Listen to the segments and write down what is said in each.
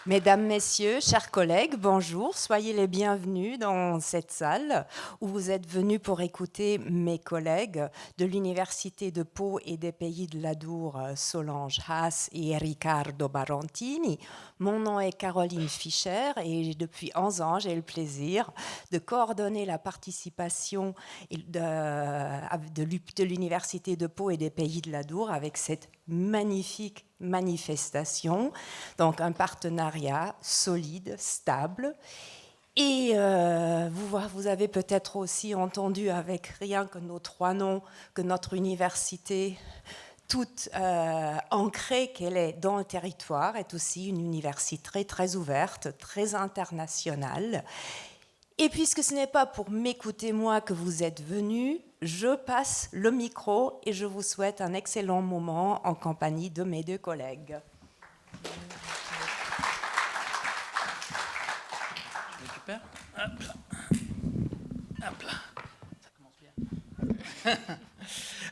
Mesdames, Messieurs, chers collègues, bonjour, soyez les bienvenus dans cette salle où vous êtes venus pour écouter mes collègues de l'Université de Pau et des Pays de l'Adour, Solange Haas et Riccardo Barantini. Mon nom est Caroline Fischer et depuis 11 ans, j'ai le plaisir de coordonner la participation de l'Université de Pau et des Pays de l'Adour avec cette magnifique manifestation, donc un partenariat solide, stable. Et vous avez peut-être aussi entendu avec rien que nos trois noms que notre université, toute ancrée qu'elle est dans le territoire, est aussi une université très ouverte, très internationale. Et puisque ce n'est pas pour m'écouter moi que vous êtes venus, je passe le micro et je vous souhaite un excellent moment en compagnie de mes deux collègues. Je récupère. Hop là. Hop là. Ça commence bien.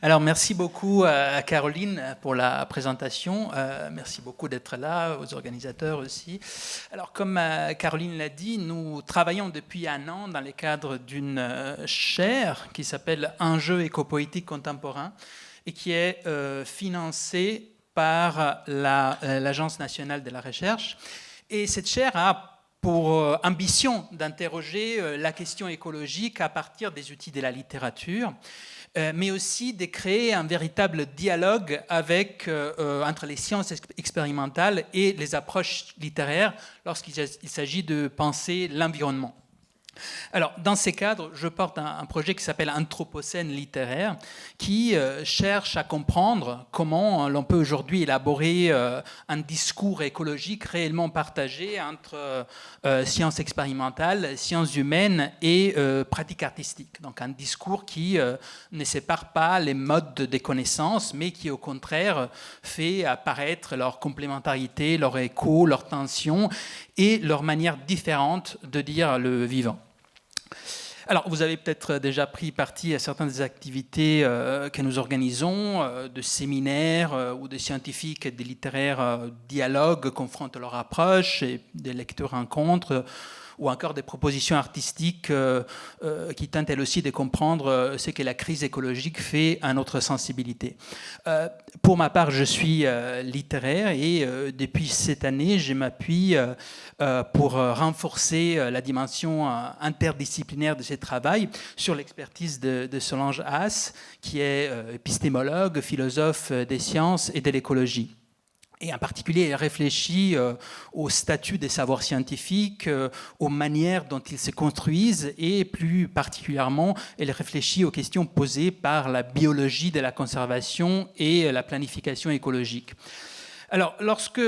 Alors, merci beaucoup à Caroline pour la présentation. Merci beaucoup d'être là, aux organisateurs aussi. Alors, comme Caroline l'a dit, nous travaillons depuis un an dans le cadre d'une chaire qui s'appelle Enjeux éco-politique contemporain et qui est financée par l'Agence nationale de la recherche. Et cette chaire a pour ambition d'interroger la question écologique à partir des outils de la littérature, mais aussi de créer un véritable dialogue entre les sciences expérimentales et les approches littéraires lorsqu'il s'agit de penser l'environnement. Alors, dans ces cadres, je porte un projet qui s'appelle Anthropocène littéraire, qui cherche à comprendre comment l'on peut aujourd'hui élaborer un discours écologique réellement partagé entre sciences expérimentales, sciences humaines et pratiques artistiques. Donc, un discours qui ne sépare pas les modes des connaissances, mais qui, au contraire, fait apparaître leur complémentarité, leur écho, leur tension et leur manière différente de dire le vivant. Alors, vous avez peut-être déjà pris partie à certaines des activités que nous organisons, de séminaires où des scientifiques et des littéraires dialoguent, confrontent leurs approches, et des lecteurs rencontres, ou encore des propositions artistiques qui tentent elles aussi de comprendre ce que la crise écologique fait à notre sensibilité. Pour ma part, je suis littéraire et depuis cette année, je m'appuie pour renforcer la dimension interdisciplinaire de ce travail sur l'expertise de Solange Haas, qui est épistémologue, philosophe des sciences et de l'écologie. Et en particulier, elle réfléchit au statut des savoirs scientifiques, aux manières dont ils se construisent, et plus particulièrement, elle réfléchit aux questions posées par la biologie de la conservation et la planification écologique. Alors, lorsque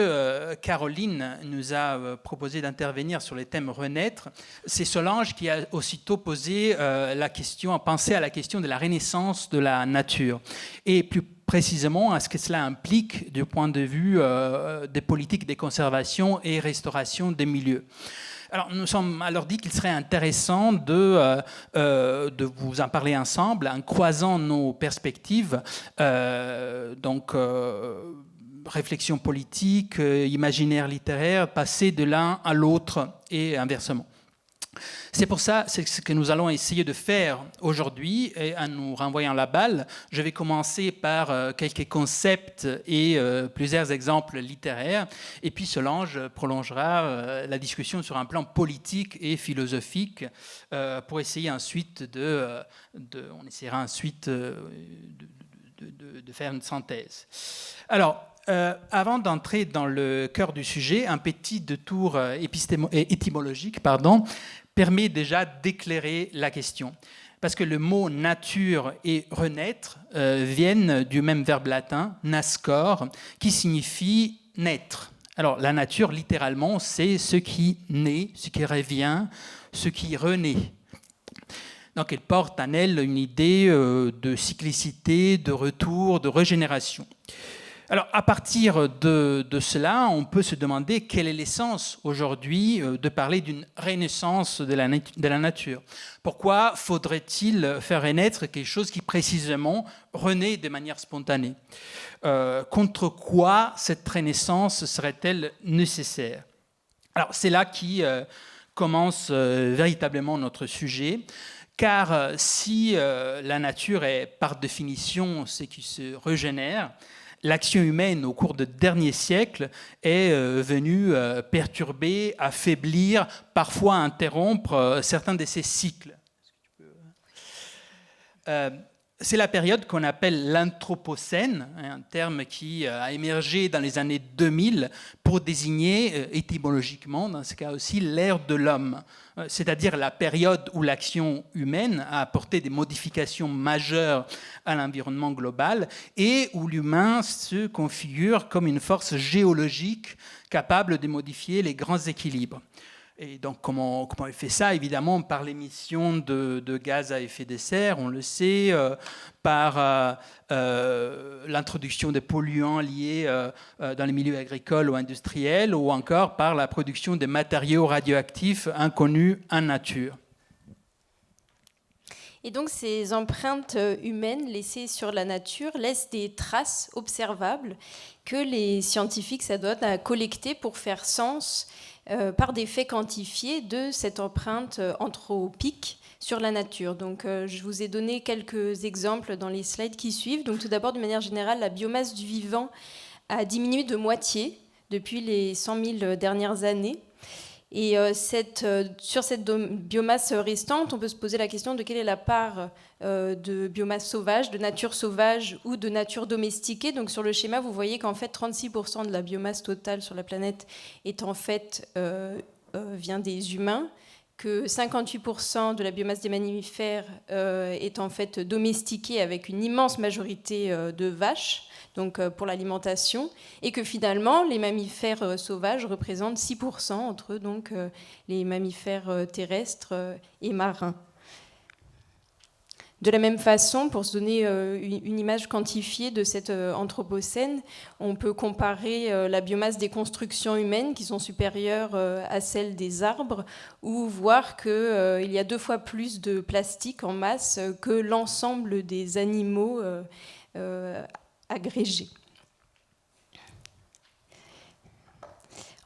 Caroline nous a proposé d'intervenir sur les thèmes renaître, c'est Solange qui a aussitôt posé pensé à la question de la renaissance de la nature, et plus précisément à ce que cela implique du point de vue des politiques de conservation et restauration des milieux. Alors, nous sommes alors dit qu'il serait intéressant de vous en parler ensemble en croisant nos perspectives, réflexion politique, imaginaire littéraire, passer de l'un à l'autre et inversement. C'est pour ça, c'est ce que nous allons essayer de faire aujourd'hui, et en nous renvoyant la balle, je vais commencer par quelques concepts et plusieurs exemples littéraires, et puis Solange prolongera la discussion sur un plan politique et philosophique pour essayer ensuite on essaiera ensuite de faire une synthèse. Alors, avant d'entrer dans le cœur du sujet, un petit détour étymologique permet déjà d'éclairer la question. Parce que le mot nature et renaître viennent du même verbe latin, nascor, qui signifie naître. Alors, la nature, littéralement, c'est ce qui naît, ce qui revient, ce qui renaît. Donc, elle porte en elle une idée de cyclicité, de retour, de régénération. Alors, à partir de cela, on peut se demander quel est l'essence aujourd'hui de parler d'une renaissance de la nature. Pourquoi faudrait-il faire renaître quelque chose qui, précisément, renaît de manière spontanée ? Contre quoi cette renaissance serait-elle nécessaire ? Alors c'est là qui commence véritablement notre sujet, car si la nature est par définition ce qui se régénère, l'action humaine au cours des derniers siècles est venue perturber, affaiblir, parfois interrompre certains de ces cycles. C'est la période qu'on appelle l'Anthropocène, un terme qui a émergé dans les années 2000 pour désigner étymologiquement, dans ce cas aussi, l'ère de l'homme, c'est-à-dire la période où l'action humaine a apporté des modifications majeures à l'environnement global et où l'humain se configure comme une force géologique capable de modifier les grands équilibres. Et donc, comment il fait ça? Évidemment, par l'émission de gaz à effet de serre, on le sait, par l'introduction de polluants liés dans les milieux agricoles ou industriels, ou encore par la production de matériaux radioactifs inconnus en nature. Et donc, ces empreintes humaines laissées sur la nature laissent des traces observables que les scientifiques s'adonnent à collecter pour faire sens par des faits quantifiés de cette empreinte anthropique sur la nature. Donc, je vous ai donné quelques exemples dans les slides qui suivent. Donc, tout d'abord, de manière générale, la biomasse du vivant a diminué de moitié depuis les 100 000 dernières années. Et sur cette biomasse restante, on peut se poser la question de quelle est la part de biomasse sauvage, de nature sauvage ou de nature domestiquée. Donc sur le schéma, vous voyez qu'en fait 36% de la biomasse totale sur la planète est en fait vient des humains, que 58% de la biomasse des mammifères est en fait domestiquée avec une immense majorité de vaches, donc pour l'alimentation, et que finalement les mammifères sauvages représentent 6% entre eux, donc les mammifères terrestres et marins. De la même façon, pour se donner une image quantifiée de cet anthropocène, on peut comparer la biomasse des constructions humaines qui sont supérieures à celle des arbres, ou voir qu'il y a 2 fois plus de plastique en masse que l'ensemble des animaux agrégés.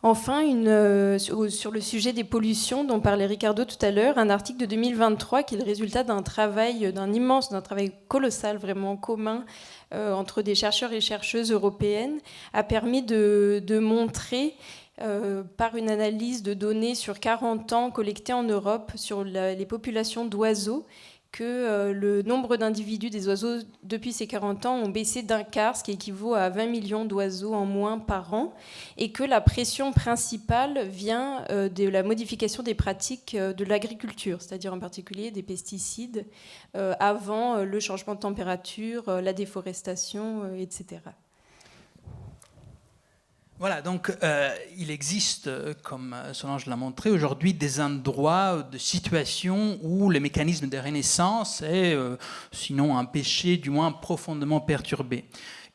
Enfin, sur le sujet des pollutions dont parlait Ricardo tout à l'heure, un article de 2023 qui est le résultat d'un travail colossal, vraiment commun, entre des chercheurs et chercheuses européennes, a permis de montrer, par une analyse de données sur 40 ans collectées en Europe sur les populations d'oiseaux, que le nombre d'individus des oiseaux depuis ces 40 ans ont baissé d'un quart, ce qui équivaut à 20 millions d'oiseaux en moins par an, et que la pression principale vient de la modification des pratiques de l'agriculture, c'est-à-dire en particulier des pesticides, avant le changement de température, la déforestation, etc. Voilà, donc il existe, comme Solange l'a montré, aujourd'hui des endroits de situation où le mécanisme de renaissance est, sinon empêché, du moins profondément perturbé.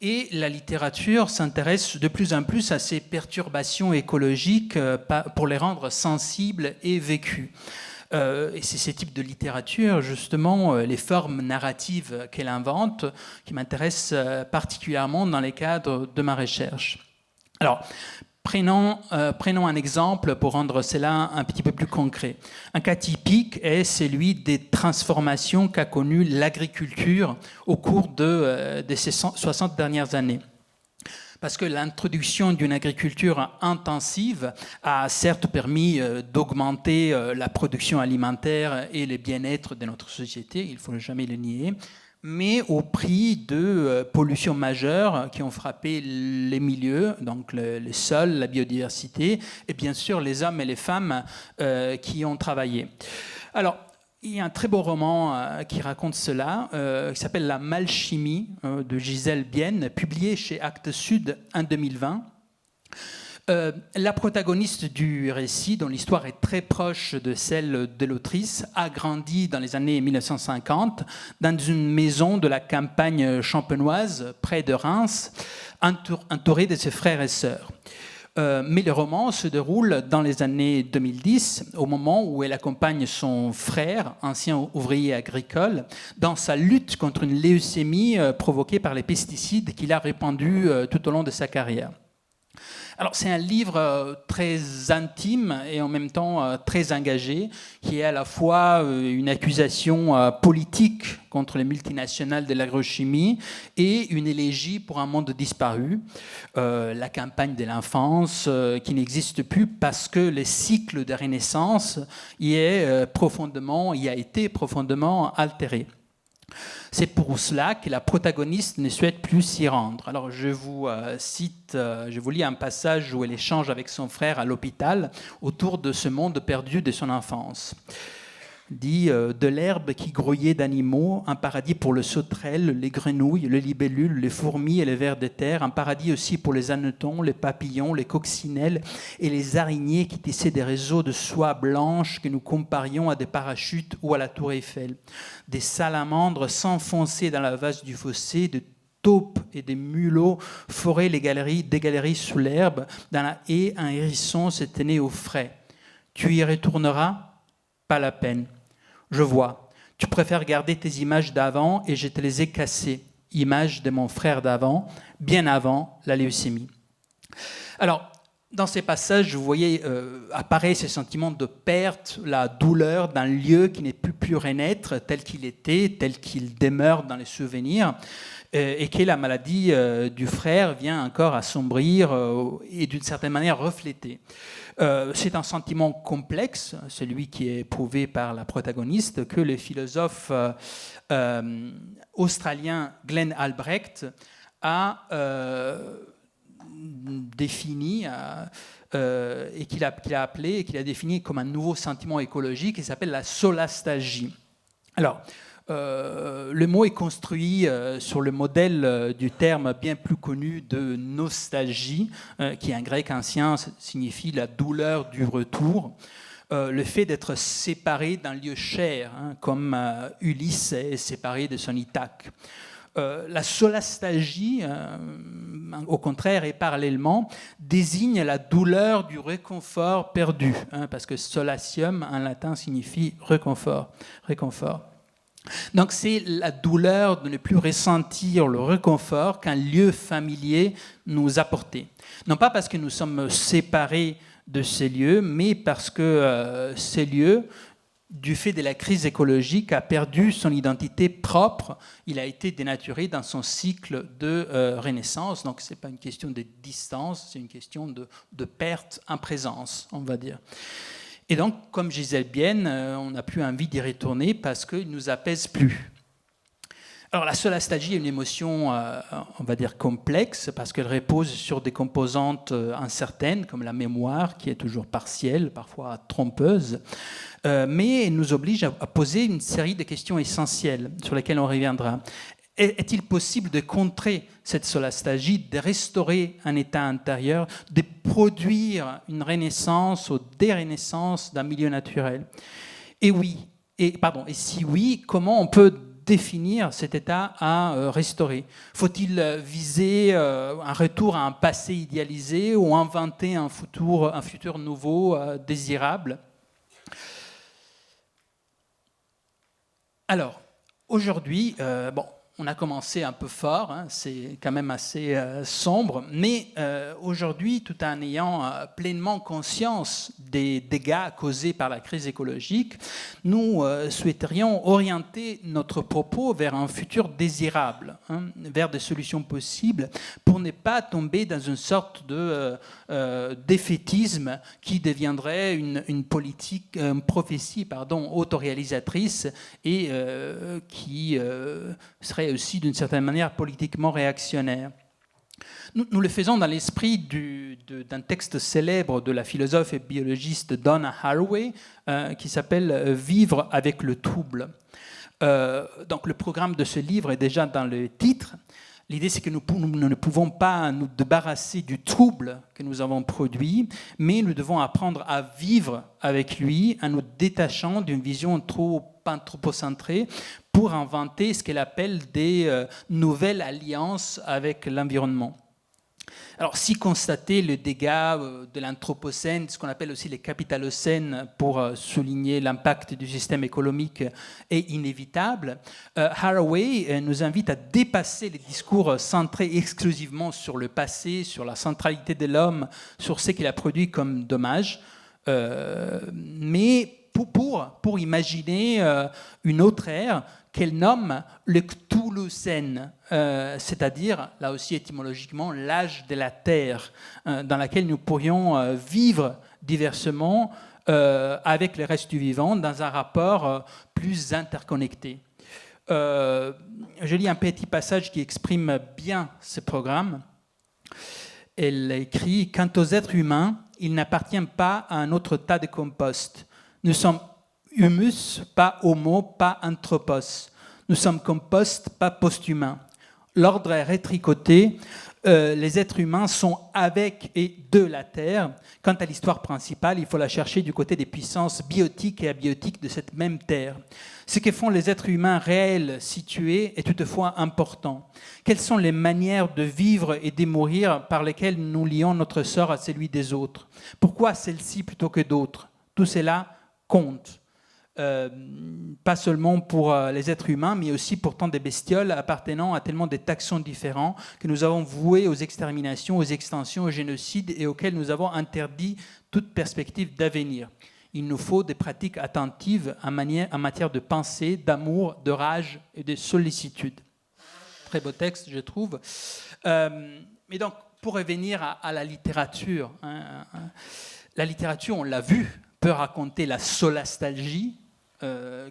Et la littérature s'intéresse de plus en plus à ces perturbations écologiques pour les rendre sensibles et vécues. Et c'est ce type de littérature, justement, les formes narratives qu'elle invente, qui m'intéressent particulièrement dans les cadres de ma recherche. Alors, prenons un exemple pour rendre cela un petit peu plus concret. Un cas typique est celui des transformations qu'a connues l'agriculture au cours de ces 60 dernières années. Parce que l'introduction d'une agriculture intensive a certes permis d'augmenter la production alimentaire et le bien-être de notre société, il ne faut jamais le nier, mais au prix de pollutions majeures qui ont frappé les milieux, donc le sol, la biodiversité, et bien sûr les hommes et les femmes qui y ont travaillé. Alors, il y a un très beau roman qui raconte cela, qui s'appelle La Malchimie, de Gisèle Bienne, publié chez Actes Sud en 2020. La protagoniste du récit, dont l'histoire est très proche de celle de l'autrice, a grandi dans les années 1950 dans une maison de la campagne champenoise, près de Reims, entourée de ses frères et sœurs. Mais le roman se déroule dans les années 2010, au moment où elle accompagne son frère, ancien ouvrier agricole, dans sa lutte contre une leucémie provoquée par les pesticides qu'il a répandus tout au long de sa carrière. Alors, c'est un livre très intime et en même temps très engagé, qui est à la fois une accusation politique contre les multinationales de l'agrochimie et une élégie pour un monde disparu, la campagne de l'enfance qui n'existe plus parce que le cycle de renaissance y a été profondément altéré. C'est pour cela que la protagoniste ne souhaite plus s'y rendre. Alors je vous je vous lis un passage où elle échange avec son frère à l'hôpital autour de ce monde perdu de son enfance. Dit de l'herbe qui grouillait d'animaux, un paradis pour le sauterelle, les grenouilles, les libellules, les fourmis et les vers de terre, un paradis aussi pour les hannetons, les papillons, les coccinelles et les araignées qui tissaient des réseaux de soie blanche que nous comparions à des parachutes ou à la tour Eiffel. Des salamandres s'enfonçaient dans la vase du fossé, de taupes et des mulots foraient des galeries sous l'herbe. Dans la haie, un hérisson se tenait au frais. Tu y retourneras ? Pas la peine. Je vois. Tu préfères garder tes images d'avant et je te les ai cassées. Images de mon frère d'avant, bien avant la leucémie. Alors, dans ces passages, vous voyez apparaître ces sentiments de perte, la douleur d'un lieu qui n'est plus renaître tel qu'il était, tel qu'il demeure dans les souvenirs, et que la maladie du frère vient encore assombrir et d'une certaine manière refléter. C'est un sentiment complexe, celui qui est éprouvé par la protagoniste, que le philosophe australien Glenn Albrecht a défini et qu'il a appelé et qu'il a défini comme un nouveau sentiment écologique qui s'appelle la solastalgie. Alors, le mot est construit sur le modèle du terme bien plus connu de nostalgie, qui en grec ancien signifie la douleur du retour, le fait d'être séparé d'un lieu cher, comme Ulysse est séparé de son Ithaque. La solastalgie, au contraire et parallèlement, désigne la douleur du réconfort perdu, parce que solatium en latin signifie réconfort. Donc c'est la douleur de ne plus ressentir le réconfort qu'un lieu familier nous apportait. Non pas parce que nous sommes séparés de ces lieux, mais parce que ces lieux, du fait de la crise écologique, a perdu son identité propre. Il a été dénaturé dans son cycle de renaissance. Donc ce n'est pas une question de distance, c'est une question de perte en présence, on va dire. Et donc, comme Gisèle Bienne, on n'a plus envie d'y retourner parce qu'il ne nous apaise plus. Alors, la solastalgie est une émotion, on va dire, complexe, parce qu'elle repose sur des composantes incertaines, comme la mémoire, qui est toujours partielle, parfois trompeuse, mais elle nous oblige à poser une série de questions essentielles sur lesquelles on reviendra. Est-il possible de contrer cette solastalgie, de restaurer un état intérieur, de produire une renaissance ou des renaissances d'un milieu naturel ? Et si oui, comment on peut définir cet état à restaurer ? Faut-il viser un retour à un passé idéalisé ou inventer un futur nouveau, désirable ? Alors, aujourd'hui, on a commencé un peu fort, c'est quand même assez sombre, mais aujourd'hui, tout en ayant pleinement conscience des dégâts causés par la crise écologique, nous souhaiterions orienter notre propos vers un futur désirable, vers des solutions possibles, pour ne pas tomber dans une sorte de défaitisme qui deviendrait une prophétie autoréalisatrice et qui serait aussi d'une certaine manière politiquement réactionnaire. Nous le faisons dans l'esprit d'un texte célèbre de la philosophe et biologiste Donna Haraway qui s'appelle « Vivre avec le trouble ». Donc le programme de ce livre est déjà dans le titre. L'idée, c'est que nous ne pouvons pas nous débarrasser du trouble que nous avons produit, mais nous devons apprendre à vivre avec lui en nous détachant d'une vision trop anthropocentrée pour inventer ce qu'elle appelle des nouvelles alliances avec l'environnement. Alors, si constater le dégât de l'Anthropocène, ce qu'on appelle aussi les capitalocènes, pour souligner l'impact du système économique, est inévitable, Haraway nous invite à dépasser les discours centrés exclusivement sur le passé, sur la centralité de l'homme, sur ce qu'il a produit comme dommage, mais pour imaginer une autre ère qu'elle nomme le Cthulhucène, c'est-à-dire, là aussi étymologiquement, l'âge de la Terre, dans laquelle nous pourrions vivre diversement avec le reste du vivant, dans un rapport plus interconnecté. Je lis un petit passage qui exprime bien ce programme. Elle écrit « Quant aux êtres humains, ils n'appartiennent pas à un autre tas de compost. Nous sommes humus, pas homo, pas anthropos. Nous sommes compost, pas post-humain. L'ordre est rétricoté. Les êtres humains sont avec et de la Terre. Quant à l'histoire principale, il faut la chercher du côté des puissances biotiques et abiotiques de cette même Terre. Ce que font les êtres humains réels situés est toutefois important. Quelles sont les manières de vivre et de mourir par lesquelles nous lions notre sort à celui des autres? Pourquoi celle-ci plutôt que d'autres? Tout cela compte. Pas seulement pour les êtres humains, mais aussi pour tant des bestioles appartenant à tellement des taxons différents que nous avons voués aux exterminations, aux extensions, au génocide et auxquels nous avons interdit toute perspective d'avenir. Il nous faut des pratiques attentives en matière de pensée, d'amour, de rage et de sollicitude. Très beau texte, je trouve. Mais donc, pour revenir à la littérature, la littérature, on l'a vu, peut raconter la solastalgie,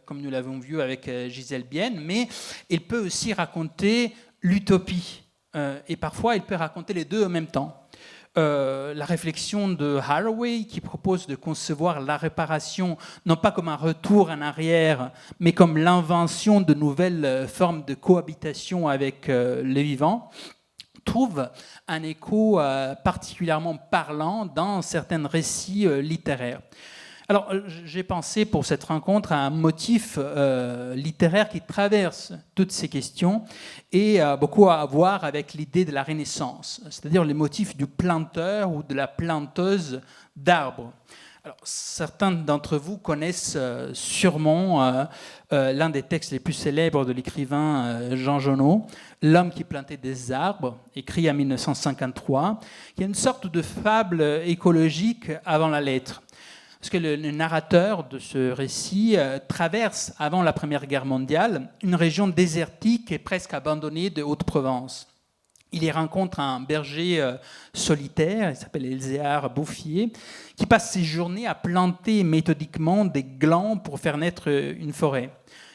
comme nous l'avons vu avec Gisèle Bienne, mais il peut aussi raconter l'utopie. Et parfois, il peut raconter les deux en même temps. La réflexion de Haraway, qui propose de concevoir la réparation, non pas comme un retour en arrière, mais comme l'invention de nouvelles formes de cohabitation avec les vivants, trouve un écho particulièrement parlant dans certains récits littéraires. Alors, j'ai pensé pour cette rencontre à un motif littéraire qui traverse toutes ces questions et a beaucoup à voir avec l'idée de la Renaissance, c'est-à-dire le motif du planteur ou de la planteuse d'arbres. Alors, certains d'entre vous connaissent sûrement l'un des textes les plus célèbres de l'écrivain Jean Genot, L'homme qui plantait des arbres, écrit en 1953, qui est une sorte de fable écologique avant la lettre. Parce que le narrateur de ce récit traverse, avant la Première Guerre mondiale, une région désertique et presque abandonnée de Haute-Provence. Il y rencontre un berger solitaire, il s'appelle Elzéar Bouffier, qui passe ses journées à planter méthodiquement des glands pour faire naître une forêt.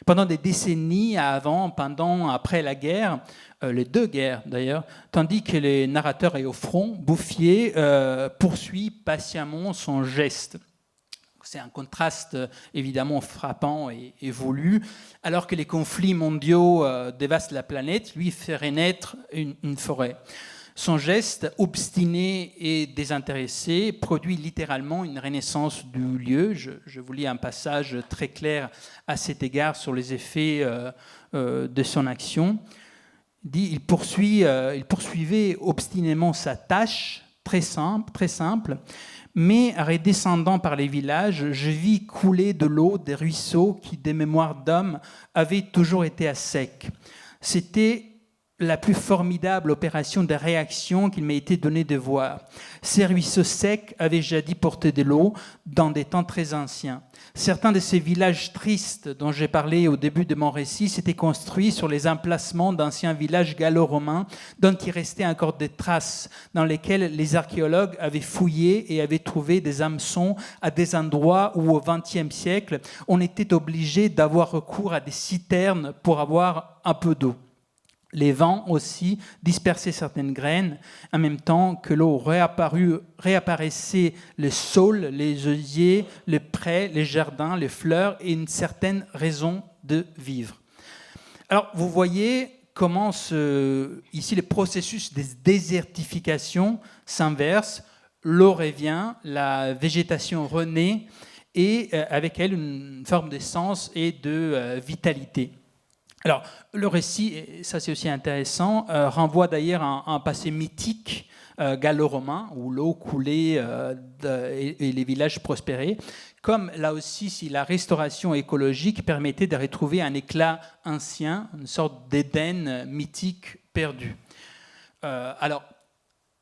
Pendant des décennies avant, pendant, après la guerre, les deux guerres d'ailleurs, tandis que le narrateur est au front, Bouffier poursuit patiemment son geste. C'est un contraste évidemment frappant et voulu. Alors que les conflits mondiaux dévastent la planète, lui fait renaître une forêt. Son geste, obstiné et désintéressé, produit littéralement une renaissance du lieu. Je vous lis un passage très clair à cet égard sur les effets de son action. Il dit, il poursuivait obstinément sa tâche, très simple, mais redescendant par les villages, je vis couler de l'eau des ruisseaux qui, des mémoires d'hommes, avaient toujours été à sec. C'était la plus formidable opération de réaction qu'il m'ait été donné de voir. Ces ruisseaux secs avaient jadis porté de l'eau dans des temps très anciens. Certains de ces villages tristes dont j'ai parlé au début de mon récit s'étaient construits sur les emplacements d'anciens villages gallo-romains dont il restait encore des traces, dans lesquels les archéologues avaient fouillé et avaient trouvé des hameçons à des endroits où au XXe siècle on était obligé d'avoir recours à des citernes pour avoir un peu d'eau. Les vents aussi dispersaient certaines graines, en même temps que l'eau réapparaissait le saule, les osiers, les prés, les jardins, les fleurs et une certaine raison de vivre. Alors, vous voyez comment ici le processus de désertification s'inverse. L'eau revient, la végétation renaît et avec elle une forme d'essence et de vitalité. Alors, le récit, et ça c'est aussi intéressant, renvoie d'ailleurs à un passé mythique gallo-romain, où l'eau coulait et les villages prospéraient, comme là aussi si la restauration écologique permettait de retrouver un éclat ancien, une sorte d'Éden mythique perdu. Alors,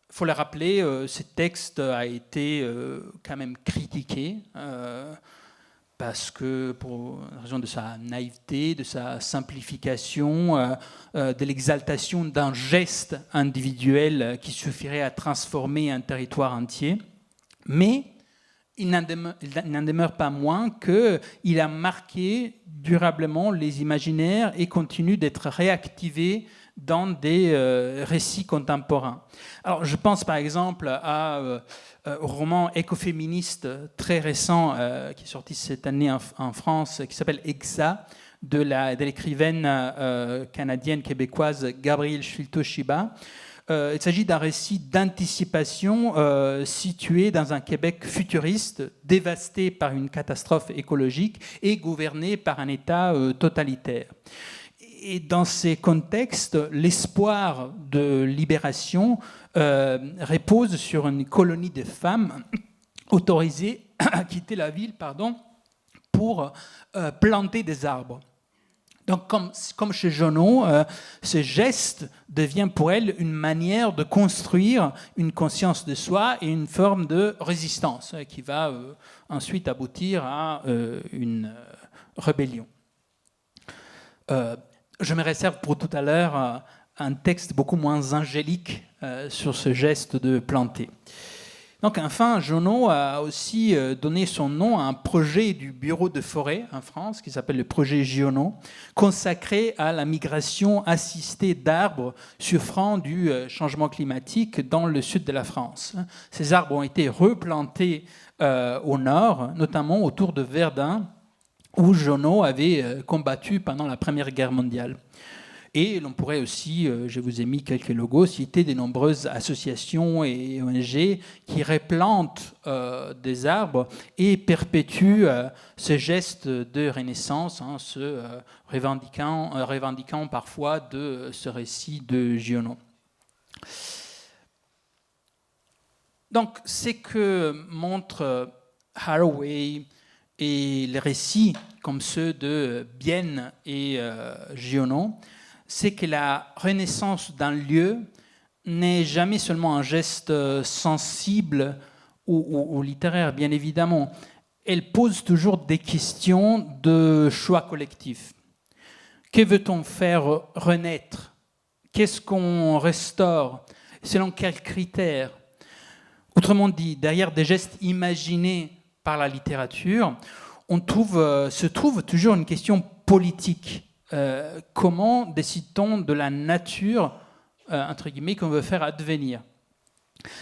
il faut le rappeler, ce texte a été quand même critiqué, parce que pour raison de sa naïveté, de sa simplification, de l'exaltation d'un geste individuel qui suffirait à transformer un territoire entier. Mais il n'en demeure pas moins qu'il a marqué durablement les imaginaires et continue d'être réactivé dans des récits contemporains. Alors, je pense par exemple au roman écoféministe très récent qui est sorti cette année en France, qui s'appelle Exa, de l'écrivaine canadienne-québécoise Gabrielle Shuito-Shiba. Il s'agit d'un récit d'anticipation situé dans un Québec futuriste, dévasté par une catastrophe écologique et gouverné par un État totalitaire. Et dans ces contextes, l'espoir de libération repose sur une colonie de femmes autorisées à quitter la ville pour planter des arbres. Donc, comme chez Jonot, ce geste devient pour elle une manière de construire une conscience de soi et une forme de résistance qui va ensuite aboutir à une rébellion. Je me réserve pour tout à l'heure un texte beaucoup moins angélique sur ce geste de planter. Donc enfin, Jonot a aussi donné son nom à un projet du Bureau de forêt en France qui s'appelle le projet Giono, consacré à la migration assistée d'arbres souffrant du changement climatique dans le sud de la France. Ces arbres ont été replantés au nord, notamment autour de Verdun, où Jonot avait combattu pendant la Première Guerre mondiale. Et l'on pourrait aussi, je vous ai mis quelques logos, citer de nombreuses associations et ONG qui replantent des arbres et perpétuent ce geste de renaissance, se revendiquant parfois de ce récit de Giono. Donc, c'est que montre Haraway et les récits comme ceux de Bienne et Giono, c'est que la renaissance d'un lieu n'est jamais seulement un geste sensible ou littéraire, bien évidemment. Elle pose toujours des questions de choix collectifs. Que veut-on faire renaître ? Qu'est-ce qu'on restaure ? Selon quels critères ? Autrement dit, derrière des gestes imaginés par la littérature, se trouve toujours une question politique. Comment décide-t-on de la nature, entre guillemets, qu'on veut faire advenir ?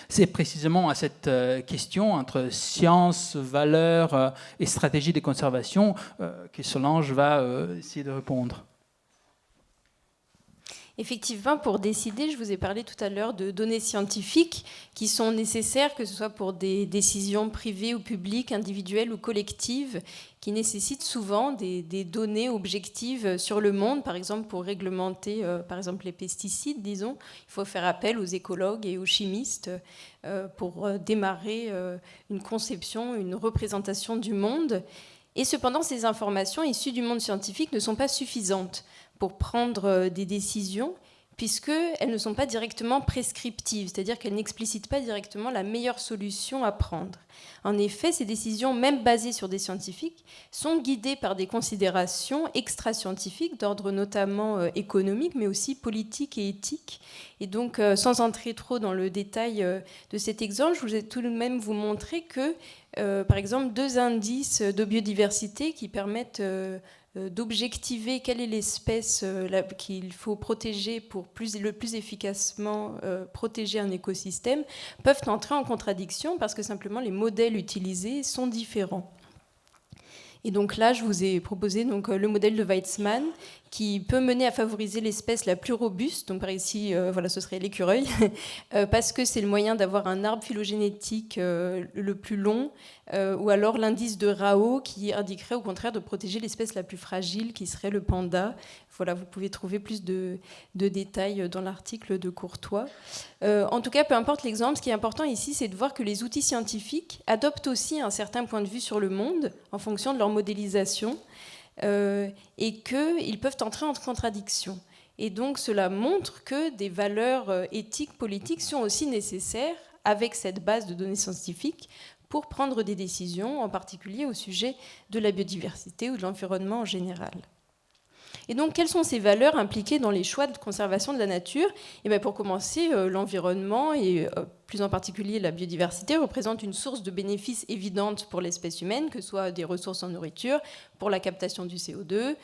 C'est précisément à cette question entre science, valeurs et stratégie de conservation que Solange va essayer de répondre. Effectivement, pour décider, je vous ai parlé tout à l'heure de données scientifiques qui sont nécessaires, que ce soit pour des décisions privées ou publiques, individuelles ou collectives, qui nécessitent souvent des données objectives sur le monde. Par exemple, pour réglementer par exemple, les pesticides, disons, il faut faire appel aux écologues et aux chimistes pour démarrer une conception, une représentation du monde. Et cependant, ces informations issues du monde scientifique ne sont pas suffisantes pour prendre des décisions, puisqu'elles ne sont pas directement prescriptives, c'est-à-dire qu'elles n'explicitent pas directement la meilleure solution à prendre. En effet, ces décisions, même basées sur des scientifiques, sont guidées par des considérations extra-scientifiques, d'ordre notamment économique, mais aussi politique et éthique. Et donc, sans entrer trop dans le détail de cet exemple, je voulais tout de même vous montrer que, par exemple, 2 indices de biodiversité qui permettent d'objectiver quelle est l'espèce qu'il faut protéger pour le plus efficacement protéger un écosystème, peuvent entrer en contradiction parce que simplement les modèles utilisés sont différents. Et donc là, je vous ai proposé donc, le modèle de Weizmann qui peut mener à favoriser l'espèce la plus robuste. Donc par ici, voilà, ce serait l'écureuil, parce que c'est le moyen d'avoir un arbre phylogénétique le plus long, ou alors l'indice de Rao qui indiquerait au contraire de protéger l'espèce la plus fragile, qui serait le panda. Voilà, vous pouvez trouver plus de détails dans l'article de Courtois. En tout cas, peu importe l'exemple, ce qui est important ici, c'est de voir que les outils scientifiques adoptent aussi un certain point de vue sur le monde en fonction de leur modélisation, et qu'ils peuvent entrer en contradiction. Et donc, cela montre que des valeurs éthiques, politiques sont aussi nécessaires avec cette base de données scientifiques pour prendre des décisions, en particulier au sujet de la biodiversité ou de l'environnement en général. Et donc, quelles sont ces valeurs impliquées dans les choix de conservation de la nature ? Et bien, pour commencer, l'environnement, et plus en particulier la biodiversité, représente une source de bénéfices évidente pour l'espèce humaine, que ce soit des ressources en nourriture, pour la captation du CO2,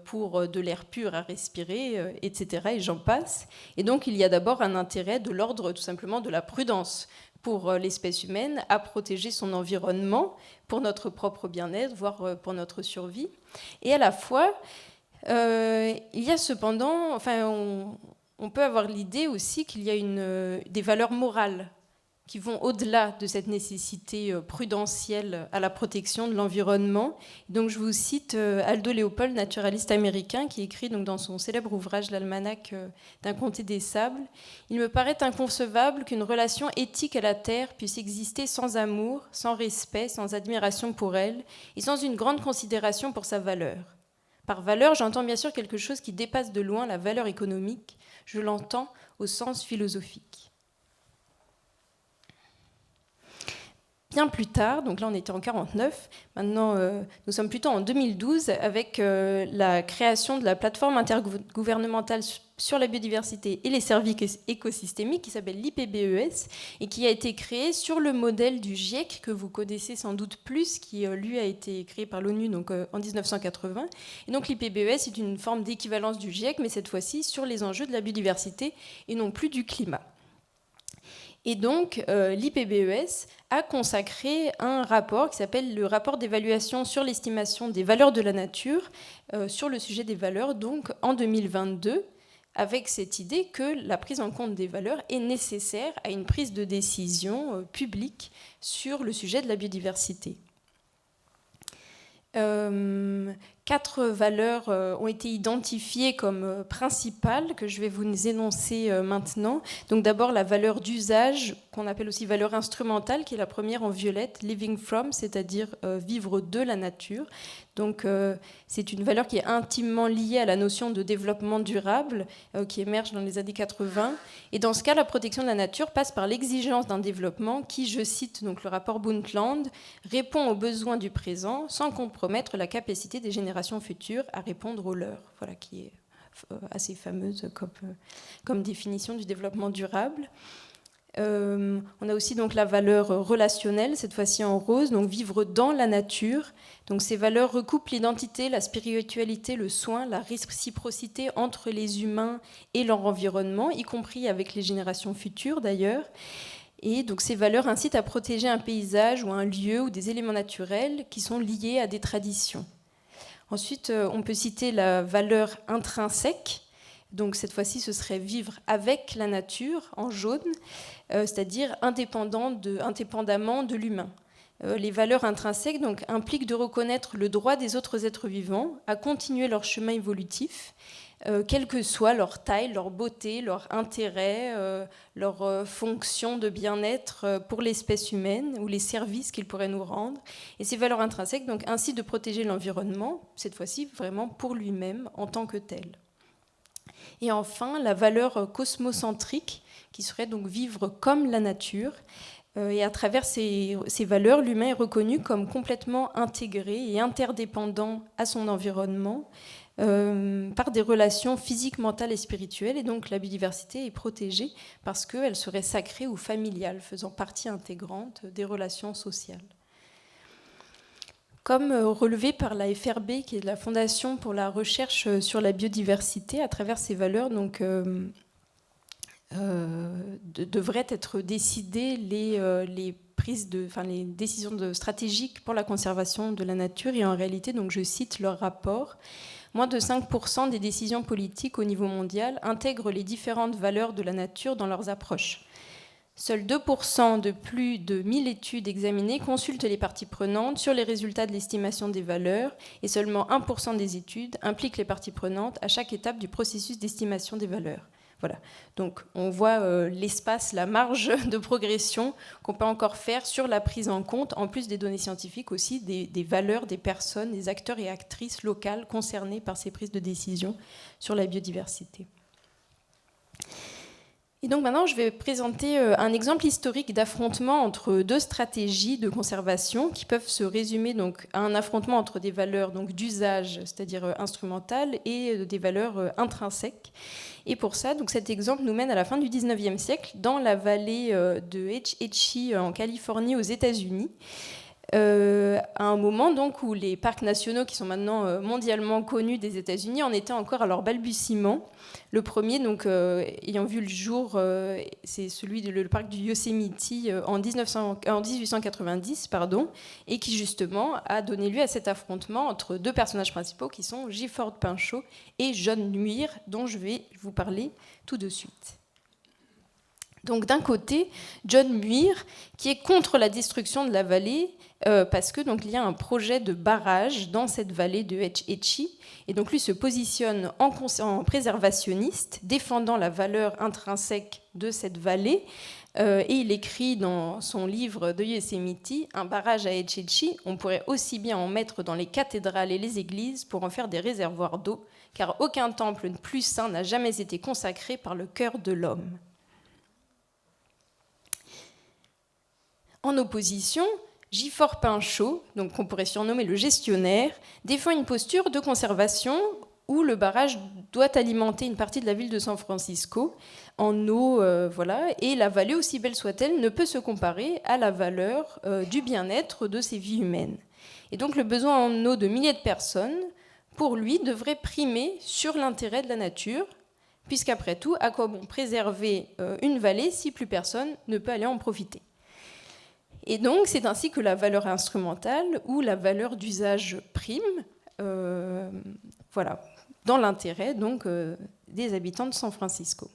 pour de l'air pur à respirer, etc. Et j'en passe. Et donc, il y a d'abord un intérêt de l'ordre, tout simplement, de la prudence pour l'espèce humaine à protéger son environnement pour notre propre bien-être, voire pour notre survie. Et à la fois, il y a cependant, on peut avoir l'idée aussi qu'il y a des valeurs morales qui vont au-delà de cette nécessité prudentielle à la protection de l'environnement. Donc je vous cite Aldo Leopold, naturaliste américain, qui écrit donc dans son célèbre ouvrage L'Almanach d'un comté des sables. Il me paraît inconcevable qu'une relation éthique à la Terre puisse exister sans amour, sans respect, sans admiration pour elle, et sans une grande considération pour sa valeur. Par valeur, j'entends bien sûr quelque chose qui dépasse de loin la valeur économique. Je l'entends au sens philosophique. Bien plus tard, donc là on était en 1949, maintenant nous sommes plutôt en 2012 avec la création de la plateforme intergouvernementale sur la biodiversité et les services écosystémiques qui s'appelle l'IPBES et qui a été créée sur le modèle du GIEC que vous connaissez sans doute plus, qui lui a été créé par l'ONU donc, en 1980. Et donc l'IPBES est une forme d'équivalence du GIEC, mais cette fois-ci sur les enjeux de la biodiversité et non plus du climat. Et donc, l'IPBES a consacré un rapport qui s'appelle le rapport d'évaluation sur l'estimation des valeurs de la nature, sur le sujet des valeurs, donc en 2022, avec cette idée que la prise en compte des valeurs est nécessaire à une prise de décision publique sur le sujet de la biodiversité. 4 valeurs ont été identifiées comme principales, que je vais vous énoncer maintenant. Donc d'abord la valeur d'usage, qu'on appelle aussi valeur instrumentale, qui est la première en violette, living from, c'est-à-dire vivre de la nature. Donc c'est une valeur qui est intimement liée à la notion de développement durable, qui émerge dans les années 80. Et dans ce cas, la protection de la nature passe par l'exigence d'un développement qui, je cite donc le rapport Brundtland, répond aux besoins du présent sans compromettre la capacité des générations futures à répondre aux leurs. Voilà, qui est assez fameuse comme définition du développement durable. On a aussi donc la valeur relationnelle, cette fois-ci en rose, donc vivre dans la nature. Donc ces valeurs recoupent l'identité, la spiritualité, le soin, la réciprocité entre les humains et leur environnement, y compris avec les générations futures d'ailleurs. Et donc ces valeurs incitent à protéger un paysage ou un lieu ou des éléments naturels qui sont liés à des traditions. Ensuite, on peut citer la valeur intrinsèque. Donc cette fois-ci, ce serait vivre avec la nature, en jaune, c'est-à-dire indépendamment de l'humain. Les valeurs intrinsèques donc, impliquent de reconnaître le droit des autres êtres vivants à continuer leur chemin évolutif, quelle que soit leur taille, leur beauté, leur intérêt, leur fonction de bien-être pour l'espèce humaine ou les services qu'ils pourraient nous rendre. Et ces valeurs intrinsèques, donc, ainsi de protéger l'environnement, cette fois-ci vraiment pour lui-même en tant que tel. Et enfin, la valeur cosmocentrique, qui serait donc vivre comme la nature. Et à travers ces valeurs, l'humain est reconnu comme complètement intégré et interdépendant à son environnement par des relations physiques, mentales et spirituelles. Et donc la biodiversité est protégée parce qu'elle serait sacrée ou familiale, faisant partie intégrante des relations sociales. Comme relevé par la FRB, qui est la Fondation pour la recherche sur la biodiversité, à travers ces valeurs, donc, devraient être décidées les les décisions stratégiques pour la conservation de la nature. Et en réalité, donc, je cite leur rapport, moins de 5% des décisions politiques au niveau mondial intègrent les différentes valeurs de la nature dans leurs approches. Seuls 2% de plus de 1000 études examinées consultent les parties prenantes sur les résultats de l'estimation des valeurs et seulement 1% des études impliquent les parties prenantes à chaque étape du processus d'estimation des valeurs. Voilà. Donc on voit l'espace, la marge de progression qu'on peut encore faire sur la prise en compte, en plus des données scientifiques aussi, des valeurs des personnes, des acteurs et actrices locales concernés par ces prises de décision sur la biodiversité. Et donc maintenant, je vais présenter un exemple historique d'affrontement entre deux stratégies de conservation qui peuvent se résumer donc à un affrontement entre des valeurs donc d'usage, c'est-à-dire instrumentales, et des valeurs intrinsèques. Et pour ça, donc cet exemple nous mène à la fin du 19e siècle dans la vallée de Hetchy en Californie aux États-Unis. À un moment donc où les parcs nationaux qui sont maintenant mondialement connus des États-Unis en étaient encore à leur balbutiement. Le premier donc ayant vu le jour, c'est celui le parc du Yosemite en 1890 et qui justement a donné lieu à cet affrontement entre deux personnages principaux qui sont Gifford Pinchot et John Muir, dont je vais vous parler tout de suite. Donc d'un côté, John Muir, qui est contre la destruction de la vallée, parce que donc il y a un projet de barrage dans cette vallée de Hetchy, et donc lui se positionne en préservationniste, défendant la valeur intrinsèque de cette vallée, et il écrit dans son livre de Yosemite, un barrage à Hetchy, on pourrait aussi bien en mettre dans les cathédrales et les églises pour en faire des réservoirs d'eau, car aucun temple plus saint n'a jamais été consacré par le cœur de l'homme. En opposition, Gifford Pinchot, donc qu'on pourrait surnommer le gestionnaire, défend une posture de conservation où le barrage doit alimenter une partie de la ville de San Francisco en eau, et la vallée, aussi belle soit-elle, ne peut se comparer à la valeur du bien-être de ces vies humaines. Et donc le besoin en eau de milliers de personnes, pour lui, devrait primer sur l'intérêt de la nature, puisqu'après tout, à quoi bon préserver une vallée si plus personne ne peut aller en profiter ? Et donc, c'est ainsi que la valeur instrumentale ou la valeur d'usage prime, dans l'intérêt donc, des habitants de San Francisco.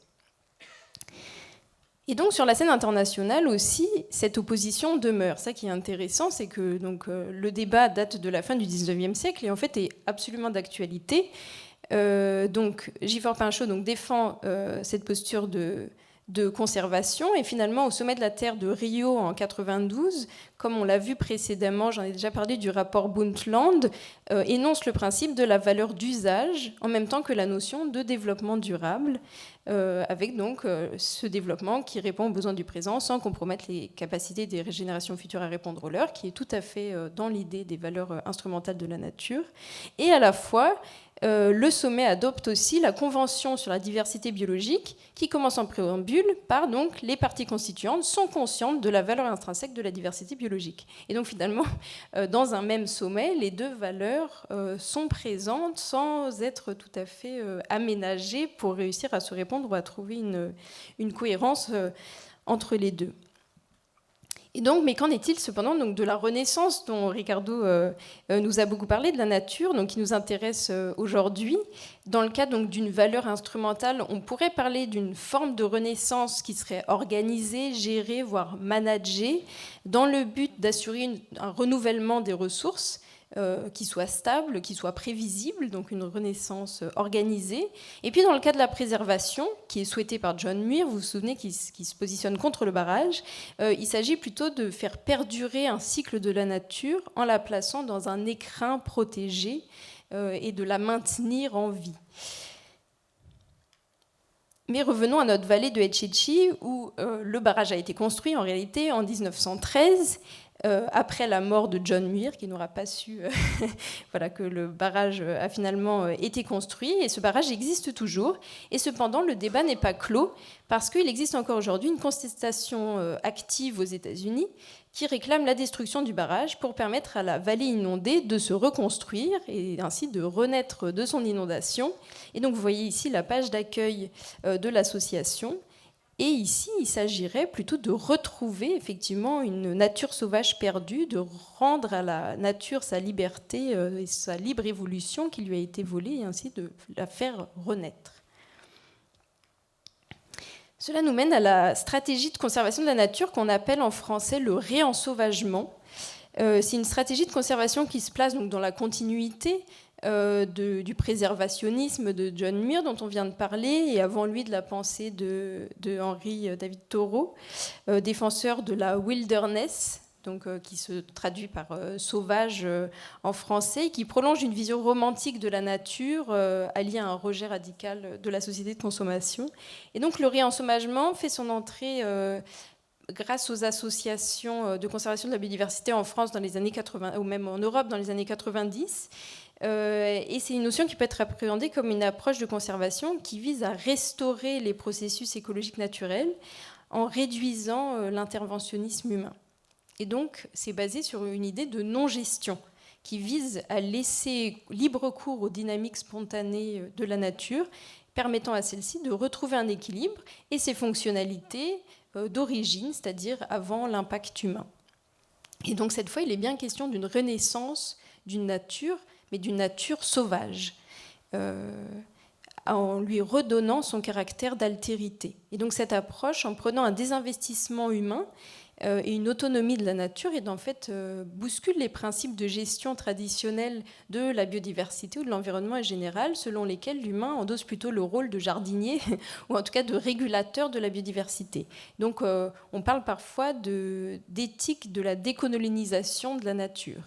Et donc, sur la scène internationale aussi, cette opposition demeure. Ça qui est intéressant, c'est que donc, le débat date de la fin du XIXe siècle et en fait est absolument d'actualité. Donc, Gifford Pinchot donc, défend cette posture de conservation. Et finalement, au sommet de la Terre de Rio en 92, comme on l'a vu précédemment, j'en ai déjà parlé du rapport Brundtland, énonce le principe de la valeur d'usage en même temps que la notion de développement durable, avec donc ce développement qui répond aux besoins du présent sans compromettre les capacités des générations futures à répondre aux leurs, qui est tout à fait dans l'idée des valeurs instrumentales de la nature. Et à la fois, le sommet adopte aussi la Convention sur la diversité biologique qui commence en préambule par donc les parties constituantes sont conscientes de la valeur intrinsèque de la diversité biologique. Et donc finalement, dans un même sommet, les deux valeurs sont présentes sans être tout à fait aménagées pour réussir à se répondre ou à trouver une cohérence entre les deux. Et donc, mais qu'en est-il cependant donc, de la Renaissance dont Ricardo nous a beaucoup parlé, de la nature, donc, qui nous intéresse aujourd'hui? Dans le cas donc, d'une valeur instrumentale, on pourrait parler d'une forme de Renaissance qui serait organisée, gérée, voire managée, dans le but d'assurer un renouvellement des ressources, qui soit stable, qui soit prévisible, donc une renaissance organisée. Et puis dans le cas de la préservation, qui est souhaitée par John Muir, vous vous souvenez, qui se positionne contre le barrage, il s'agit plutôt de faire perdurer un cycle de la nature en la plaçant dans un écrin protégé et de la maintenir en vie. Mais revenons à notre vallée de Hetchy, où le barrage a été construit en réalité en 1913, après la mort de John Muir, qui n'aura pas su que le barrage a finalement été construit. Et ce barrage existe toujours. Et cependant, le débat n'est pas clos, parce qu'il existe encore aujourd'hui une contestation active aux États-Unis qui réclame la destruction du barrage pour permettre à la vallée inondée de se reconstruire et ainsi de renaître de son inondation. Et donc, vous voyez ici la page d'accueil de l'association, Et ici, il s'agirait plutôt de retrouver effectivement une nature sauvage perdue, de rendre à la nature sa liberté et sa libre évolution qui lui a été volée, et ainsi de la faire renaître. Cela nous mène à la stratégie de conservation de la nature qu'on appelle en français le réensauvagement. C'est une stratégie de conservation qui se place donc dans la continuité du préservationnisme de John Muir, dont on vient de parler, et avant lui de la pensée de Henry David Thoreau, défenseur de la wilderness, donc, qui se traduit par sauvage en français, qui prolonge une vision romantique de la nature alliée à un rejet radical de la société de consommation. Et donc le réensauvagement fait son entrée grâce aux associations de conservation de la biodiversité en France dans les années 80, ou même en Europe dans les années 90. Et c'est une notion qui peut être appréhendée comme une approche de conservation qui vise à restaurer les processus écologiques naturels en réduisant l'interventionnisme humain. Et donc, c'est basé sur une idée de non-gestion qui vise à laisser libre cours aux dynamiques spontanées de la nature, permettant à celle-ci de retrouver un équilibre et ses fonctionnalités d'origine, c'est-à-dire avant l'impact humain. Et donc, cette fois, il est bien question d'une renaissance d'une nature, mais d'une nature sauvage, en lui redonnant son caractère d'altérité. Et donc cette approche, en prenant un désinvestissement humain et une autonomie de la nature, et en fait bouscule les principes de gestion traditionnels de la biodiversité ou de l'environnement en général, selon lesquels l'humain endosse plutôt le rôle de jardinier, ou en tout cas de régulateur de la biodiversité. Donc on parle parfois d'éthique de la décolonisation de la nature.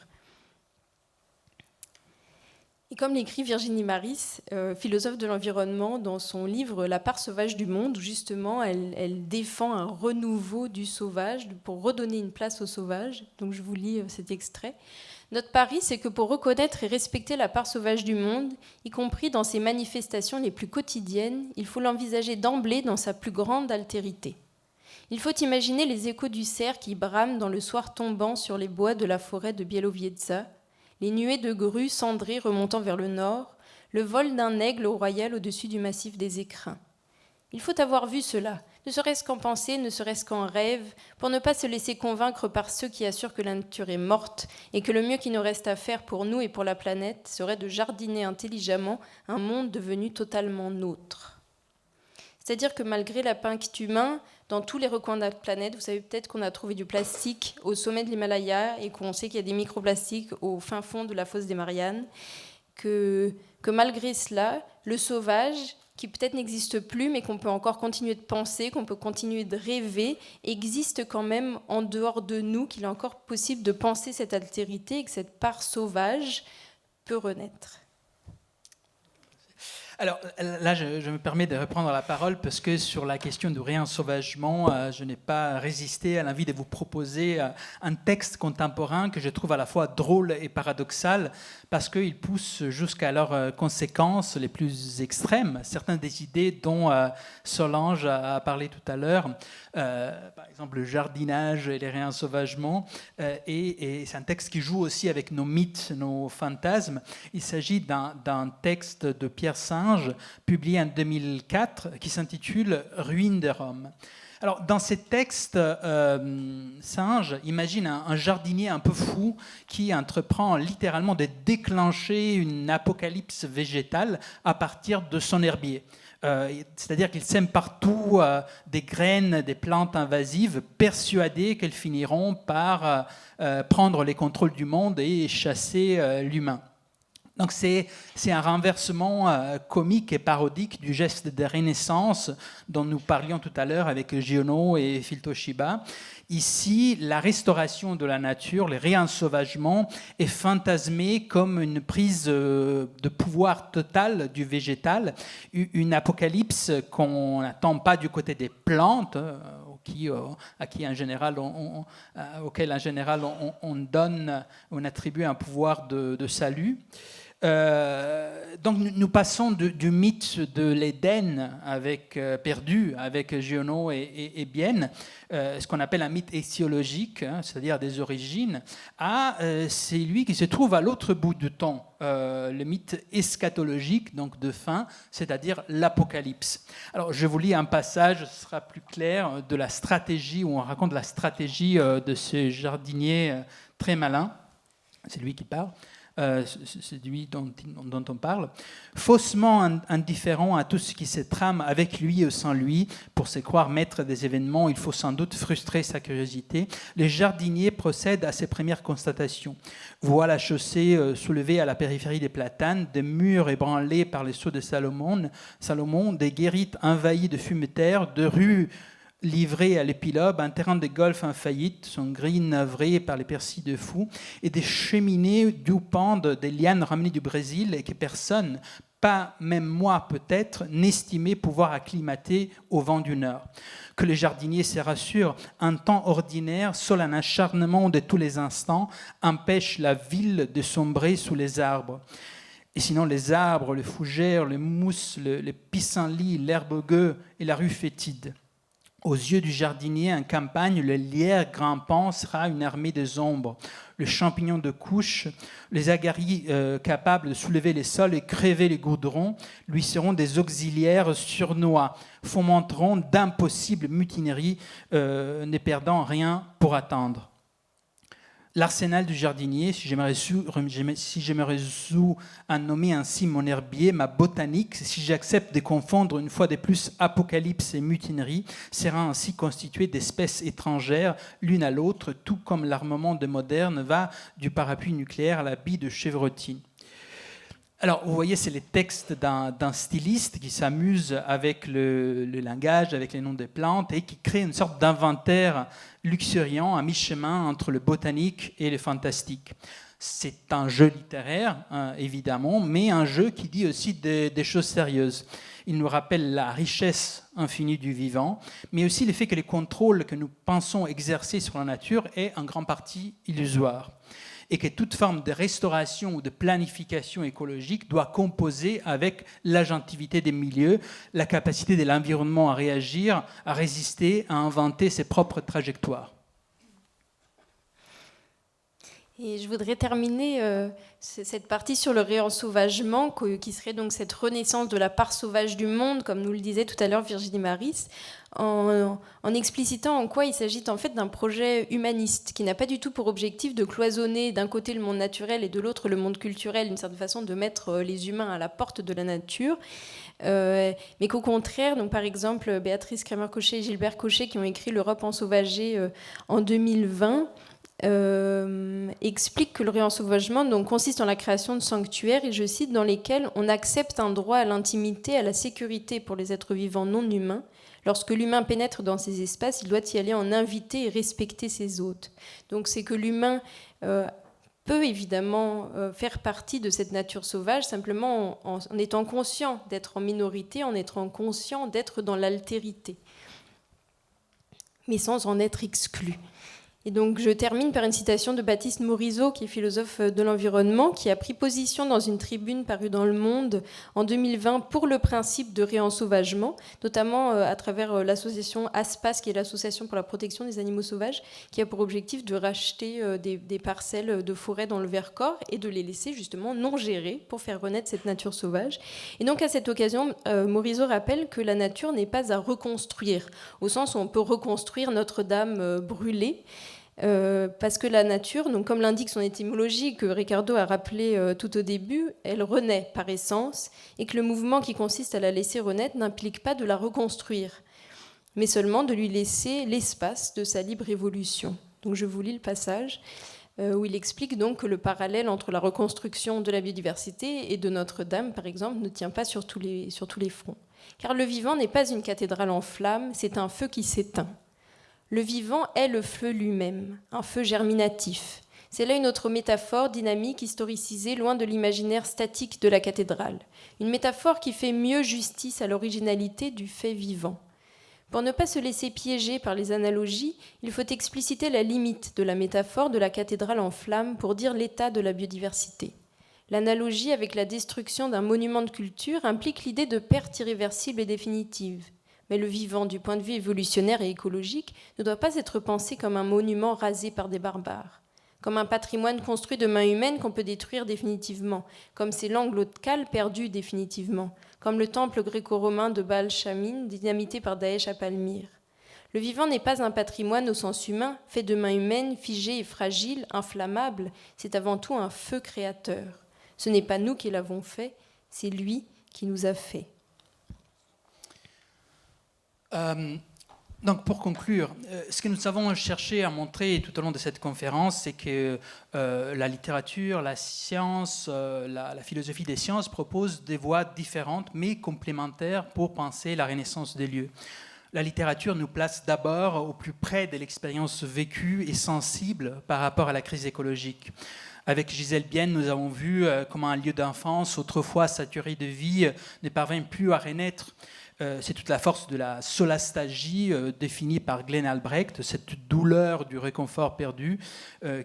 Et comme l'écrit Virginie Maris, philosophe de l'environnement, dans son livre « La part sauvage du monde », où justement elle défend un renouveau du sauvage pour redonner une place au sauvage. Donc je vous lis cet extrait. « Notre pari, c'est que pour reconnaître et respecter la part sauvage du monde, y compris dans ses manifestations les plus quotidiennes, il faut l'envisager d'emblée dans sa plus grande altérité. Il faut imaginer les échos du cerf qui brame dans le soir tombant sur les bois de la forêt de Bielowieza, les nuées de grues cendrées remontant vers le nord, le vol d'un aigle royal au-dessus du massif des écrins. Il faut avoir vu cela, ne serait-ce qu'en pensée, ne serait-ce qu'en rêve, pour ne pas se laisser convaincre par ceux qui assurent que la nature est morte et que le mieux qui nous reste à faire pour nous et pour la planète serait de jardiner intelligemment un monde devenu totalement nôtre. » C'est-à-dire que malgré l'impact humain, dans tous les recoins de la planète, vous savez peut-être qu'on a trouvé du plastique au sommet de l'Himalaya et qu'on sait qu'il y a des microplastiques au fin fond de la fosse des Mariannes, que malgré cela, le sauvage, qui peut-être n'existe plus, mais qu'on peut encore continuer de penser, qu'on peut continuer de rêver, existe quand même en dehors de nous, qu'il est encore possible de penser cette altérité et que cette part sauvage peut renaître. Alors là, je me permets de reprendre la parole parce que sur la question du réensauvagement, je n'ai pas résisté à l'envie de vous proposer un texte contemporain que je trouve à la fois drôle et paradoxal parce qu'il pousse jusqu'à leurs conséquences les plus extrêmes certaines des idées dont Solange a parlé tout à l'heure, par exemple le jardinage et les réensauvagements, et c'est un texte qui joue aussi avec nos mythes, nos fantasmes. Il s'agit d'un texte de Pierre Singe, publié en 2004, qui s'intitule « Ruines de Rome ». Alors, dans ces textes, Singe imagine un jardinier un peu fou qui entreprend littéralement de déclencher une apocalypse végétale à partir de son herbier. C'est-à-dire qu'il sème partout des graines, des plantes invasives, persuadé qu'elles finiront par prendre les contrôles du monde et chasser l'humain. Donc c'est un renversement comique et parodique du geste de Renaissance dont nous parlions tout à l'heure avec Giono et Phil Toshiba. Ici, la restauration de la nature, le réensauvagement est fantasmé comme une prise de pouvoir total du végétal, une apocalypse qu'on n'attend pas du côté des plantes, auquel en général on attribue un pouvoir de salut. Donc nous passons du mythe de l'Éden perdu avec Giono et Bienne, ce qu'on appelle un mythe étiologique, c'est-à-dire des origines, à celui qui se trouve à l'autre bout du temps, le mythe eschatologique, donc de fin, c'est-à-dire l'Apocalypse. Alors je vous lis un passage, ce sera plus clair, de la stratégie, où on raconte la stratégie de ce jardinier très malin, c'est lui qui parle. C'est lui dont on parle, faussement indifférent à tout ce qui se trame avec lui ou sans lui, pour se croire maître des événements, il faut sans doute frustrer sa curiosité. Le jardinier procède à ses premières constatations. Voit la chaussée soulevée à la périphérie des platanes, des murs ébranlés par les sauts de Salomon, des guérites envahies de fumeterre, de rues livré à l'épilogue, un terrain de golf en faillite, son gris navré par les persils de fous, et des cheminées d'où pendent des lianes ramenées du Brésil et que personne, pas même moi peut-être, n'estimait pouvoir acclimater au vent du Nord. Que le jardinier se rassure, un temps ordinaire, seul un acharnement de tous les instants, empêche la ville de sombrer sous les arbres. Et sinon, les arbres, les fougères, les mousses, les pissenlits, l'herbe gueux et la rue fétide. Aux yeux du jardinier en campagne, le lierre grimpant sera une armée des ombres. Le champignon de couche, les agaries capables de soulever les sols et crever les goudrons lui seront des auxiliaires surnois, fomenteront d'impossibles mutineries, ne perdant rien pour attendre. L'arsenal du jardinier, si je me résous à nommer ainsi mon herbier, ma botanique, si j'accepte de confondre une fois de plus apocalypse et mutinerie, sera ainsi constitué d'espèces étrangères l'une à l'autre, tout comme l'armement de moderne va du parapluie nucléaire à la bille de chevrotine. Alors, vous voyez, c'est les textes d'un styliste qui s'amuse avec le langage, avec les noms des plantes, et qui crée une sorte d'inventaire luxuriant à mi-chemin entre le botanique et le fantastique. C'est un jeu littéraire, évidemment, mais un jeu qui dit aussi des choses sérieuses. Il nous rappelle la richesse infinie du vivant, mais aussi le fait que les contrôles que nous pensons exercer sur la nature est en grande partie illusoire, et que toute forme de restauration ou de planification écologique doit composer avec l'agentivité des milieux, la capacité de l'environnement à réagir, à résister, à inventer ses propres trajectoires. Et je voudrais terminer cette partie sur le réensauvagement, qui serait donc cette renaissance de la part sauvage du monde, comme nous le disait tout à l'heure Virginie Maris, en explicitant en quoi il s'agit en fait d'un projet humaniste qui n'a pas du tout pour objectif de cloisonner d'un côté le monde naturel et de l'autre le monde culturel, une certaine façon de mettre les humains à la porte de la nature, mais qu'au contraire, donc par exemple Béatrice Kramer-Cochet et Gilbert Cochet qui ont écrit L'Europe ensauvagée en 2020, explique que le réensauvagement donc, consiste en la création de sanctuaires, et je cite, dans lesquels on accepte un droit à l'intimité, à la sécurité pour les êtres vivants non humains. Lorsque l'humain pénètre dans ces espaces, il doit y aller en inviter et respecter ses hôtes. Donc c'est que l'humain peut évidemment faire partie de cette nature sauvage, simplement en étant conscient d'être en minorité, en étant conscient d'être dans l'altérité, mais sans en être exclu. Et donc je termine par une citation de Baptiste Morisot, qui est philosophe de l'environnement, qui a pris position dans une tribune parue dans Le Monde en 2020 pour le principe de réensauvagement, notamment à travers l'association ASPAS, qui est l'association pour la protection des animaux sauvages, qui a pour objectif de racheter des parcelles de forêt dans le Vercors et de les laisser justement non gérées pour faire renaître cette nature sauvage. Et donc à cette occasion, Morisot rappelle que la nature n'est pas à reconstruire, au sens où on peut reconstruire Notre-Dame brûlée, parce que la nature, donc comme l'indique son étymologie, que Ricardo a rappelé tout au début, elle renaît par essence, et que le mouvement qui consiste à la laisser renaître n'implique pas de la reconstruire, mais seulement de lui laisser l'espace de sa libre évolution. Donc je vous lis le passage où il explique donc que le parallèle entre la reconstruction de la biodiversité et de Notre-Dame, par exemple, ne tient pas sur tous les fronts. Car le vivant n'est pas une cathédrale en flammes, c'est un feu qui s'éteint. Le vivant est le feu lui-même, un feu germinatif. C'est là une autre métaphore dynamique, historicisée, loin de l'imaginaire statique de la cathédrale. Une métaphore qui fait mieux justice à l'originalité du fait vivant. Pour ne pas se laisser piéger par les analogies, il faut expliciter la limite de la métaphore de la cathédrale en flammes pour dire l'état de la biodiversité. L'analogie avec la destruction d'un monument de culture implique l'idée de perte irréversible et définitive. Mais le vivant, du point de vue évolutionnaire et écologique, ne doit pas être pensé comme un monument rasé par des barbares, comme un patrimoine construit de mains humaines qu'on peut détruire définitivement, comme ces langues locales perdues définitivement, comme le temple gréco-romain de Baal-Shamin, dynamité par Daesh à Palmyre. Le vivant n'est pas un patrimoine au sens humain, fait de mains humaines, figé et fragile, inflammable, c'est avant tout un feu créateur. Ce n'est pas nous qui l'avons fait, c'est lui qui nous a fait. Donc pour conclure, ce que nous avons cherché à montrer tout au long de cette conférence, c'est que la littérature, la science, la philosophie des sciences proposent des voies différentes mais complémentaires pour penser la renaissance des lieux. La littérature nous place d'abord au plus près de l'expérience vécue et sensible par rapport à la crise écologique. Avec Gisèle Bienne, nous avons vu comment un lieu d'enfance, autrefois saturé de vie, ne parvient plus à renaître. C'est toute la force de la solastalgie définie par Glenn Albrecht, cette douleur du réconfort perdu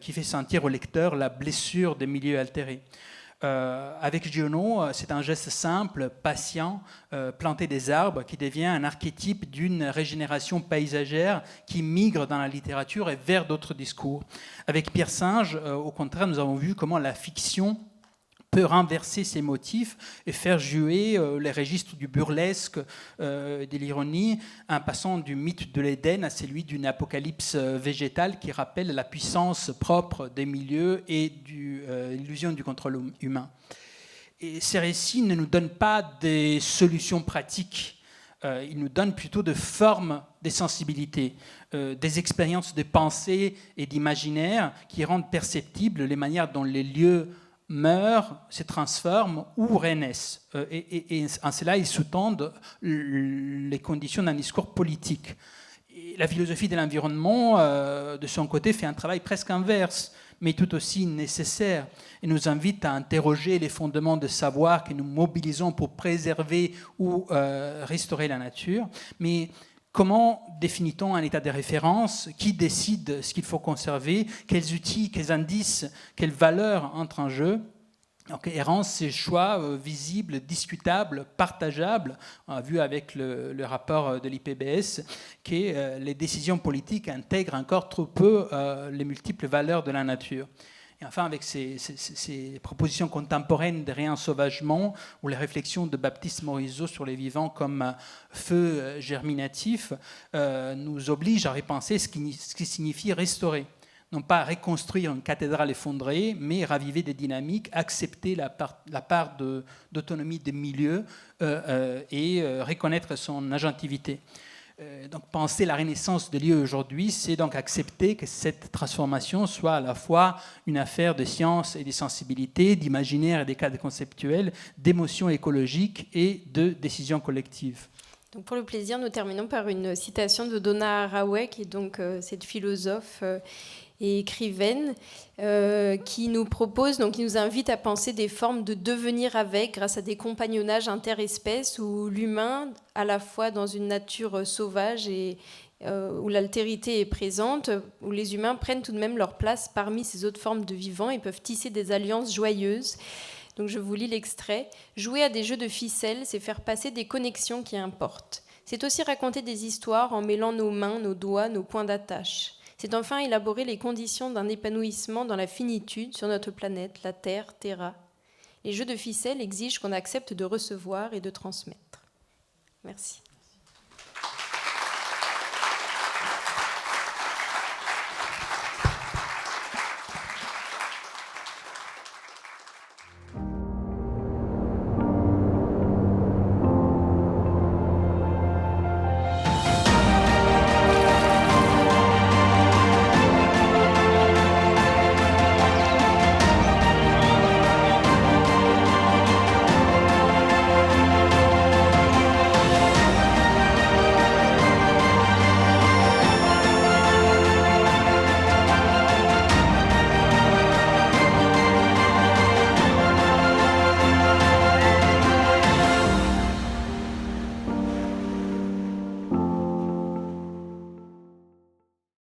qui fait sentir au lecteur la blessure des milieux altérés. Avec Giono, c'est un geste simple, patient, planter des arbres, qui devient un archétype d'une régénération paysagère qui migre dans la littérature et vers d'autres discours. Avec Pierre Singe, au contraire, nous avons vu comment la fiction peut renverser ses motifs et faire jouer les registres du burlesque, de l'ironie, en passant du mythe de l'Éden à celui d'une apocalypse végétale qui rappelle la puissance propre des milieux et l'illusion du contrôle humain. Et ces récits ne nous donnent pas des solutions pratiques, ils nous donnent plutôt des formes des sensibilités, des expériences de pensée et d'imaginaire qui rendent perceptibles les manières dont les lieux meurent, se transforment ou renaissent. Et en cela, ils sous-tendent les conditions d'un discours politique. Et la philosophie de l'environnement, de son côté, fait un travail presque inverse, mais tout aussi nécessaire, et nous invite à interroger les fondements de savoir que nous mobilisons pour préserver ou restaurer la nature. Mais comment définit-on un état de référence? Qui décide ce qu'il faut conserver? Quels outils, quels indices, quelles valeurs entrent en jeu? Donc, errance, ces choix visibles, discutables, partageables. On a vu avec le rapport de l'IPBES que les décisions politiques intègrent encore trop peu les multiples valeurs de la nature. Et enfin, avec ces propositions contemporaines de réensauvagement ou les réflexions de Baptiste Morisot sur les vivants comme feu germinatif nous obligent à repenser ce qui signifie restaurer. Non pas reconstruire une cathédrale effondrée, mais raviver des dynamiques, accepter la part d'autonomie des milieux et reconnaître son agentivité. Donc penser la renaissance des lieux aujourd'hui, c'est donc accepter que cette transformation soit à la fois une affaire de science et de sensibilité, d'imaginaire et des cadres conceptuels, d'émotions écologiques et de décisions collectives. Donc pour le plaisir, nous terminons par une citation de Donna Haraway, qui est donc cette philosophe et écrivaine, qui nous propose, donc qui nous invite à penser des formes de devenir avec, grâce à des compagnonnages interespèces où l'humain, à la fois dans une nature sauvage et où l'altérité est présente, où les humains prennent tout de même leur place parmi ces autres formes de vivants et peuvent tisser des alliances joyeuses. Donc je vous lis l'extrait. « Jouer à des jeux de ficelle, c'est faire passer des connexions qui importent. C'est aussi raconter des histoires en mêlant nos mains, nos doigts, nos points d'attache. C'est enfin élaborer les conditions d'un épanouissement dans la finitude sur notre planète, la Terre, Terra. Les jeux de ficelle exigent qu'on accepte de recevoir et de transmettre. » Merci.